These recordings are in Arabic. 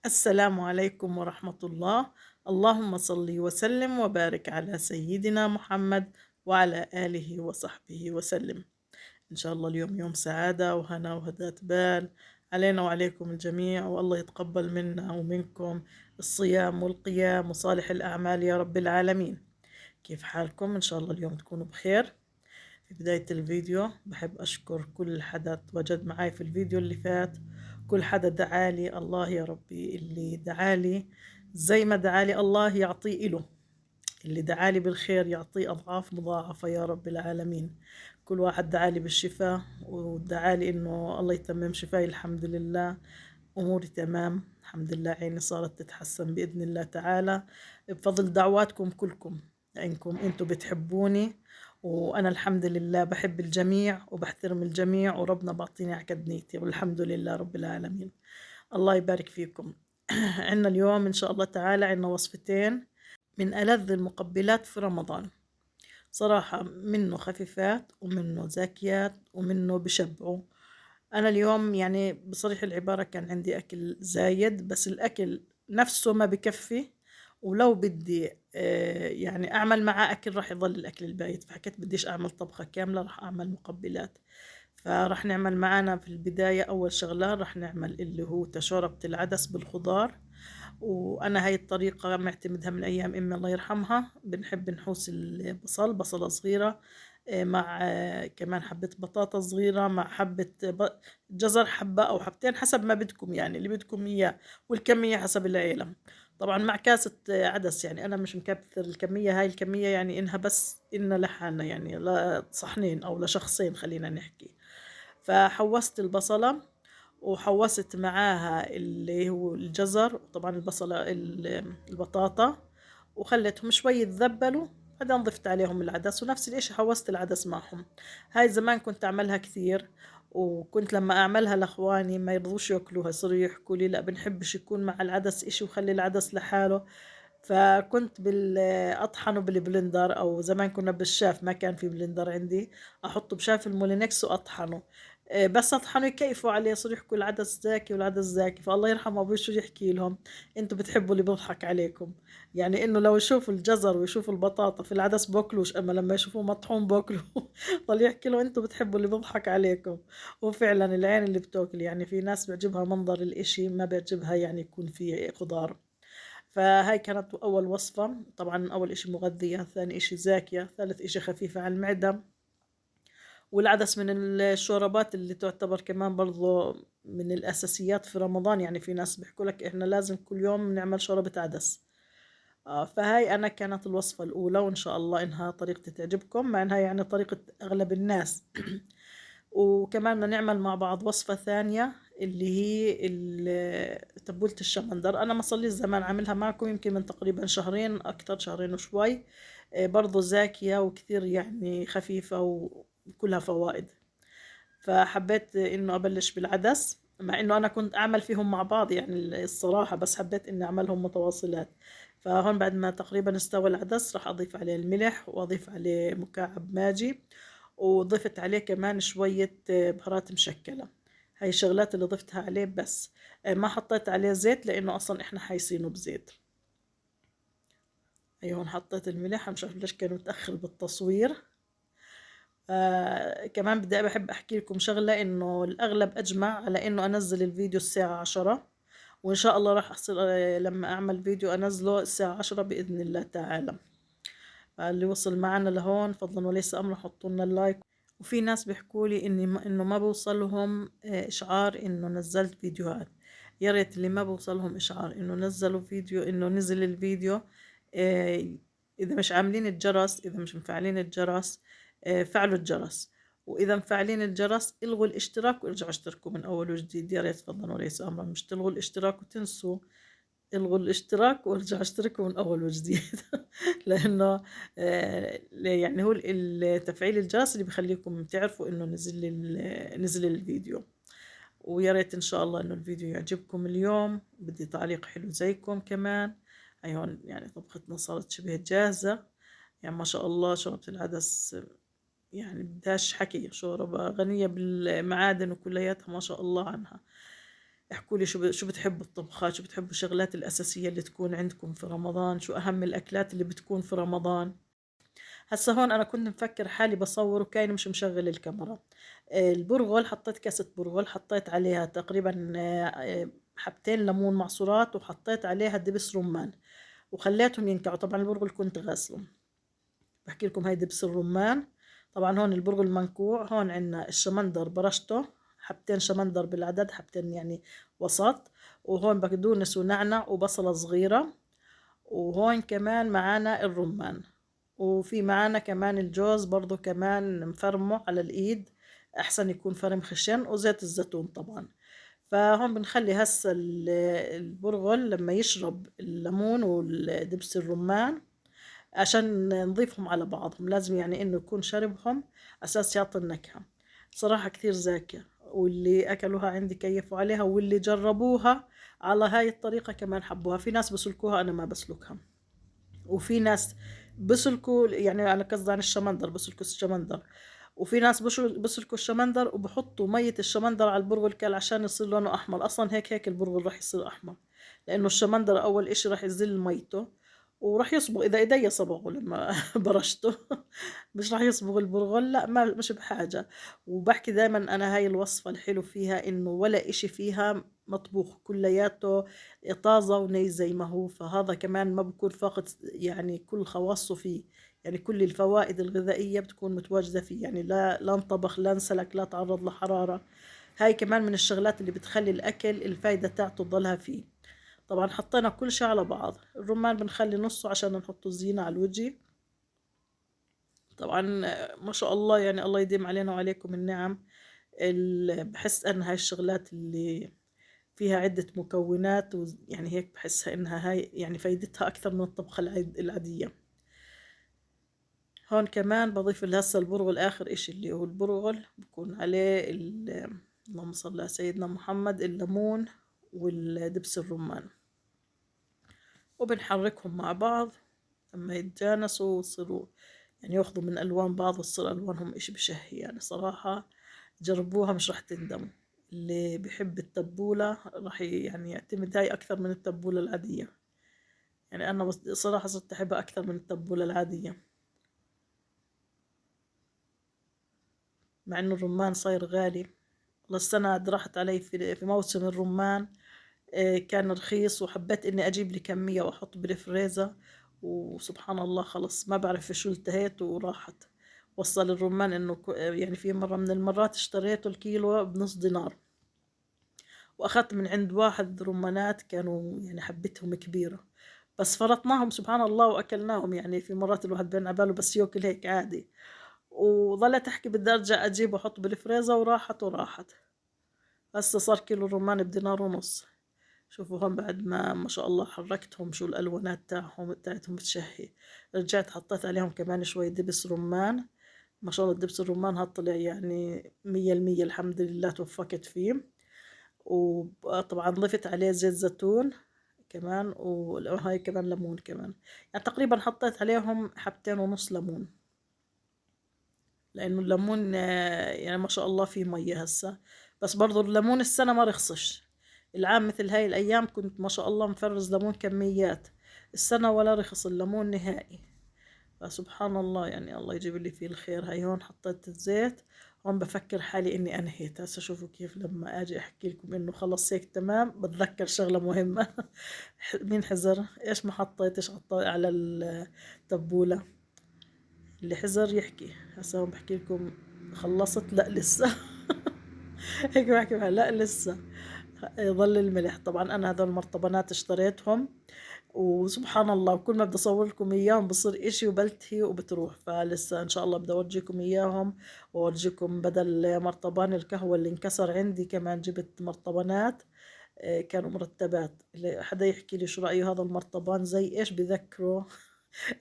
السلام عليكم ورحمة الله. اللهم صل وسلم وبارك على سيدنا محمد وعلى آله وصحبه وسلم. إن شاء الله اليوم يوم سعادة وهنا وهداة بال علينا وعليكم الجميع، والله يتقبل منا ومنكم الصيام والقيام وصالح الأعمال يا رب العالمين. كيف حالكم؟ إن شاء الله اليوم تكونوا بخير. في بداية الفيديو بحب أشكر كل حدا تواجد معي في الفيديو اللي فات، كل حدا دعالي. الله يا ربي اللي دعالي زي ما دعالي الله يعطيه إله، اللي دعالي بالخير يعطيه أضعاف مضاعفة يا رب العالمين. كل واحد دعالي بالشفاء ودعالي إنه الله يتمم شفاي، الحمد لله أموري تمام الحمد لله، عيني صارت تتحسن بإذن الله تعالى بفضل دعواتكم كلكم، لأنكم أنتم بتحبوني وأنا الحمد لله بحب الجميع وبحترم الجميع، وربنا بعطيني عقد نيتي والحمد لله رب العالمين. الله يبارك فيكم. عنا اليوم إن شاء الله تعالى عنا وصفتين من ألذ المقبلات في رمضان، صراحة منه خفيفات ومنه زاكيات ومنه بشبعوا. أنا اليوم يعني بصريح العبارة كان عندي أكل زايد، بس الأكل نفسه ما بكفي، ولو بدي يعني أعمل معاه أكل راح يضل الأكل البايت، فحكيت بديش أعمل طبخة كاملة، راح أعمل مقبلات. فراح نعمل معانا في البداية أول شغلة راح نعمل اللي هو تشوربة العدس بالخضار، وأنا هاي الطريقة معتمدها من أيام أمي الله يرحمها. بنحب نحوس البصل بصلة صغيرة، مع كمان حبة بطاطا صغيرة، مع حبة جزر حبة أو حبتين حسب ما بدكم، يعني اللي بدكم إياه، والكمية حسب العيلة. طبعا مع كاسة عدس، يعني أنا مش مكثر الكمية، هاي الكمية يعني إنها بس إنها لحالنا، يعني لصحنين أو لشخصين خلينا نحكي. فحوست البصلة وحوست معاها اللي هو الجزر، وطبعا البصلة البطاطا، وخليتهم شوي يتذبلوا. بعدين ضفت عليهم العدس ونفس الاشي حوست العدس معهم. هاي زمان كنت اعملها كثير، وكنت لما اعملها لاخواني ما يرضوش ياكلوها، صاروا يحكوا لي لا بنحبش يكون مع العدس اشي وخلي العدس لحاله. فكنت اطحنه بالبلندر، او زمان كنا بالشاف ما كان في بلندر عندي، احطه بشاف المولينكس واطحنه. بس اطحنوا يكيفوا عليه، صاروا يحكوا العدس زاكي والعدس زاكي. فالله يرحمه ابوي شو يحكي لهم، انتوا بتحبوا اللي بيضحك عليكم، يعني انه لو يشوفوا الجزر ويشوفوا البطاطا في العدس بوكلوش، اما لما يشوفوه مطحون بوكلوا. ضل يحكي له انتوا بتحبوا اللي بيضحك عليكم. وفعلا العين اللي بتاكل، يعني في ناس بيعجبها منظر الاشي ما بيعجبها يعني يكون فيه خضار. فهاي كانت اول وصفة. طبعا اول اشي مغذية، ثاني اشي زاكية، ثالث اشي خفيفة على المعدة. والعدس من الشوربات اللي تعتبر كمان برضو من الأساسيات في رمضان، يعني في ناس بيحكوا لك إحنا لازم كل يوم نعمل شوربة عدس. فهاي أنا كانت الوصفة الأولى، وإن شاء الله إنها طريقتي تعجبكم، مع إنها يعني طريقة أغلب الناس. وكمان بدنا نعمل مع بعض وصفة ثانية اللي هي تبولة الشمندر. أنا ما صار لي زمان عاملها معكم، يمكن من تقريبا شهرين، أكتر شهرين وشوي. برضو زاكية وكثير يعني خفيفة وكلها فوائد. فحبيت إنه أبلش بالعدس، مع إنه أنا كنت أعمل فيهم مع بعض يعني الصراحة، بس حبيت إني أعملهم متواصلات. فهون بعد ما تقريبا استوى العدس راح أضيف عليه الملح وأضيف عليه مكعب ماجي، وضفت عليه كمان شوية بهارات مشكلة. هاي الشغلات اللي ضفتها عليه بس. ما حطيت عليه زيت لأنه أصلا إحنا حايسينه بزيت. هي هون حطيت الملح، مش عارف ليش كان متأخر بالتصوير. كمان بدي بحب أحكي لكم شغلة، إنه الأغلب أجمع على إنه أنزل الفيديو الساعة 10، وإن شاء الله راح أصير لما أعمل فيديو أنزله الساعة 10 بإذن الله تعالى. اللي وصل معنا لهون فضلا وليس أمر حطوا لنا اللايك. وفي ناس بيحكوا لي إنه ما بوصلهم إشعار إنه نزلت فيديوهات. يا ريت اللي ما بوصلهم إشعار إنه نزلوا فيديو، إنه نزل الفيديو، آه، إذا مش عاملين الجرس، إذا مش مفعلين الجرس، فعلوا الجرس. وإذا مفعلين الجرس الغوا الاشتراك وارجعوا اشتركوا من أول وجديد، يا ريت فضلا وليس أمرا، مش تلغوا الاشتراك وتنسوا. الغوا الاشتراك وارجعوا اشتركوا من أول وجديد. لأنه يعني هو تفعيل الجرس اللي بخليكم تعرفوا إنه نزل الفيديو. ويا ريت إن شاء الله إنه الفيديو يعجبكم. اليوم بدي تعليق حلو زيكم كمان. هاي هون يعني طبختنا صارت شبه جاهزة، يعني ما شاء الله شوربة العدس يعني بدهاش حكي، شوربة غنية بالمعادن وكلياتها ما شاء الله عنها. احكوا لي شو بتحبوا الطبخات، شو بتحبوا الشغلات الأساسية اللي تكون عندكم في رمضان، شو أهم الأكلات اللي بتكون في رمضان. هسا هون أنا كنت مفكر حالي بصور وكاين مش مشغل الكاميرا. البرغل حطيت كاسة برغل، حطيت عليها تقريبا حبتين ليمون معصورات، وحطيت عليها دبس رمان وخليتهم ينقعوا. طبعا البرغل كنت غاسلهم. بحكي لكم هاي دبس الرمان. طبعا هون البرغل منقوع. هون عنا الشمندر برشته، حبتين شمندر بالعدد، حبتين يعني وسط. وهون بقدونس ونعنع وبصلة صغيرة. وهون كمان معانا الرمان. وفي معانا كمان الجوز برضو كمان مفرمه على الإيد، أحسن يكون فرم خشن، وزيت الزيتون طبعا. فهون بنخلي هسا البرغل لما يشرب الليمون والدبس الرمان عشان نضيفهم على بعضهم، لازم يعني إنه يكون شربهم أساس يعطي النكهة. صراحة كثير زاكية، واللي أكلوها عندي كيفوا عليها، واللي جربوها على هاي الطريقة كمان حبوها. في ناس بسلكوها، أنا ما بسلكها. وفي ناس بسلكوا، يعني أنا قصدي عن الشمندر، بسلكوا الشمندر. وفي ناس بسلكوا الشمندر وبحطوا مية الشمندر على البرغل كل عشان يصير لونه أحمر. أصلا هيك البرغل راح يصير أحمر، لأنه الشمندر أول إشي راح يزل ميته وراح يصبغ. إذا إيدي صبغوا لما برشته مش راح يصبغ البرغل، لا ما مش بحاجة. وبحكي دايما أنا هاي الوصفة الحلو فيها إنه ولا إشي فيها مطبوخ، كلياته طازة وني زي ما هو. فهذا كمان ما بكون فاقد يعني كل خواصه فيه، يعني كل الفوائد الغذائية بتكون متواجدة فيه، يعني لا انطبخ لا انسلك لا تعرض لحرارة. هاي كمان من الشغلات اللي بتخلي الأكل الفايدة تاعته تضلها فيه. طبعا حطينا كل شيء على بعض. الرمان بنخلي نصه عشان نحطه زينة على الوجه. طبعا ما شاء الله، يعني الله يديم علينا وعليكم النعم. بحس أن هاي الشغلات اللي فيها عدة مكونات يعني هيك بحسها إنها هاي يعني فايدتها أكثر من الطبخة العادية. هون كمان بضيف هسه البرغل، آخر إشي اللي هو البرغل بكون عليه اللهم صل على سيدنا محمد، الليمون والدبس الرمان. وبنحركهم مع بعض لما يتجانسوا ويصيروا يعني ياخذوا من ألوان بعض وتصير ألوانهم إشي بشهي. يعني صراحة جربوها مش رح تندموا. اللي بحب التبولة راح يعني يعتمد هاي أكثر من التبولة العادية. يعني أنا صراحة صرت أحبها أكثر من التبولة العادية، مع إنه الرمان صاير غالي. والله السنة راحت علي في موسم الرمان. كان رخيص، وحبيت إني أجيب لي كمية وأحط بالفريزر. وسبحان الله خلص ما بعرف شو التهيت وراحت. وصل الرمان إنه يعني في مرة من المرات اشتريته الكيلو بنص دينار. وأخذت من عند واحد رمانات كانوا يعني حبتهم كبيرة، بس فرطناهم سبحان الله وأكلناهم. يعني في مرات الواحد بين عباله بس ياكل هيك عادي. وظلت أحكي بدي أرجع أجيب وأحط بالفريزر، وراحت. هسه صار كيلو الرمان بدينار ونص. شوفوا هم بعد ما شاء الله حركتهم، شو الألوانات تاعتهم بتشهي. رجعت حطيت عليهم كمان شوي دبس رمان. ما شاء الله الدبس الرمان هاد طلع يعني 100%، الحمد لله توفقت فيه. وطبعا ضفت عليه زيت زيتون كمان، وهاي كمان ليمون كمان. يعني تقريبا حطيت عليهم حبتين ونص ليمون، لأنه الليمون يعني ما شاء الله فيه مية هسه. بس برضو الليمون السنة ما رخصش. العام مثل هاي الأيام كنت ما شاء الله مفرز ليمون كميات. السنة ولا رخص الليمون نهائي. فسبحان الله، يعني الله يجيب لي فيه الخير. هاي هون حطيت الزيت. هون بفكر حالي إني أنهيت. هسه شوفوا كيف لما أجي أحكي لكم إنه خلص هيك تمام بتذكر شغلة مهمة. مين حزر إيش ما حطيت، إيش حطيت على التبولة. اللي حزر يحكي. هسه هون بحكي لكم خلصت، لا لسه. هيك بحكي معها لا لسه. يضل الملح. طبعا انا هذول المرطبانات اشتريتهم، وسبحان الله كل ما بدي اصور لكم اياهم بصير اشي وبلتهي وبتروح. فلسه ان شاء الله بدي اورجيكم اياهم، واورجيكم بدل مرطبان القهوة اللي انكسر عندي كمان جبت مرطبانات. كانوا مرتبات. اللي حدا يحكي لي شو رأيه هذا المرطبان زي ايش بذكره.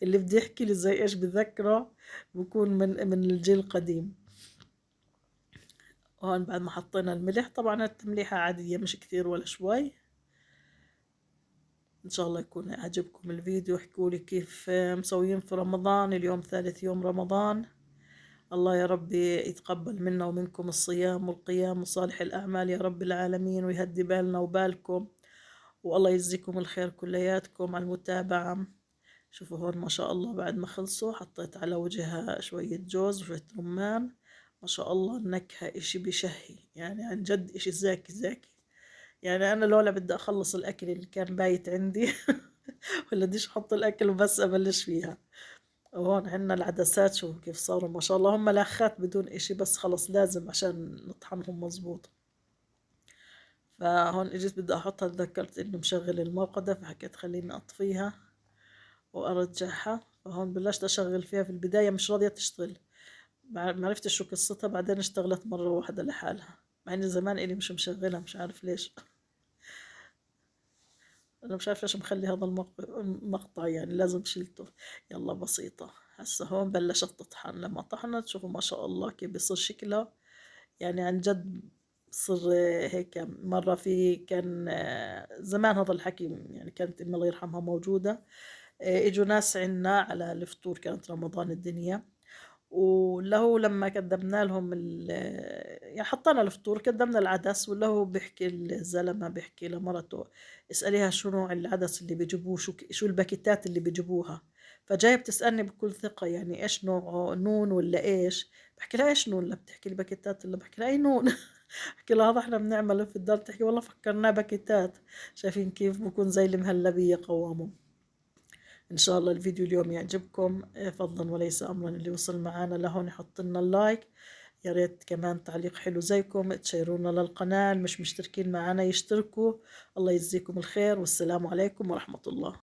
اللي بدي يحكي لي زي ايش بذكره بكون من الجيل القديم. هون بعد ما حطينا الملح، طبعا التمليحة عادية مش كثير ولا شوي. ان شاء الله يكون عجبكم الفيديو. احكوا لي كيف مسويين في رمضان. اليوم ثالث يوم رمضان. الله يا ربي يتقبل منا ومنكم الصيام والقيام وصالح الأعمال يا رب العالمين، ويهدي بالنا وبالكم، والله يجزيكم الخير كلياتكم على المتابعة. شوفوا هون ما شاء الله بعد ما خلصوا حطيت على وجهها شوية جوز وشوية رمان، ما شاء الله النكهة إشي بشهي، يعني عن جد إشي زاكي زاكي. يعني أنا لولا بدي أخلص الأكل اللي كان بايت عندي ولا بديش أحط الأكل وبس أبلش فيها. وهون عنا العدسات شوفوا كيف صاروا ما شاء الله، هم لاخات بدون إشي بس خلص لازم عشان نطحنهم مزبوط. فهون اجيت بدي احطها، تذكرت اني مشغل الموقدة فحكيت خليني اطفيها وارجعها. فهون بلشت اشغل فيها، في البداية مش راضية تشتغل، ما عرفتش شو قصتها، بعدين اشتغلت مرة واحدة لحالها، مع اني زمان اني مش مشغلها مش عارف ليش. انا مش عارف ليش مخلي هذا المقطع، يعني لازم شيلته. يلا بسيطة. هسه هون بلشت تطحن، لما طحنت شوفوا ما شاء الله كيف بيصير شكلها، يعني عن جد بصير هيك. مرة في كان زمان هذا الحكي، يعني كانت أمي الله يرحمها موجودة، إجوا ناس عنا على الفطور، كانت رمضان الدنيا، وله لما قدمنا لهم يعني حطينا الفطور قدمنا العدس، وله هو بيحكي الزلمة بيحكي لمرته اسأليها شو نوع العدس اللي بيجيبوه، شو الباكيتات اللي بيجيبوها. فجاية بتسألني بكل ثقة يعني ايش نوعه، نون ولا ايش؟ بحكي لها ايش نون؟ لا بتحكي لي باكيتات، اللي بحكي لها اي نون. بحكي لها هذا احنا بنعمله في الدار، تحكي والله فكرناه باكيتات. شايفين كيف بكون زي المهلبية قوامه. إن شاء الله الفيديو اليوم يعجبكم، فضلا وليس أمرا اللي وصل معانا لهون يحط لنا اللايك، يا ريت كمان تعليق حلو زيكم، تشيرونا للقناة، مش مشتركين معنا يشتركوا. الله يجزيكم الخير، والسلام عليكم ورحمة الله.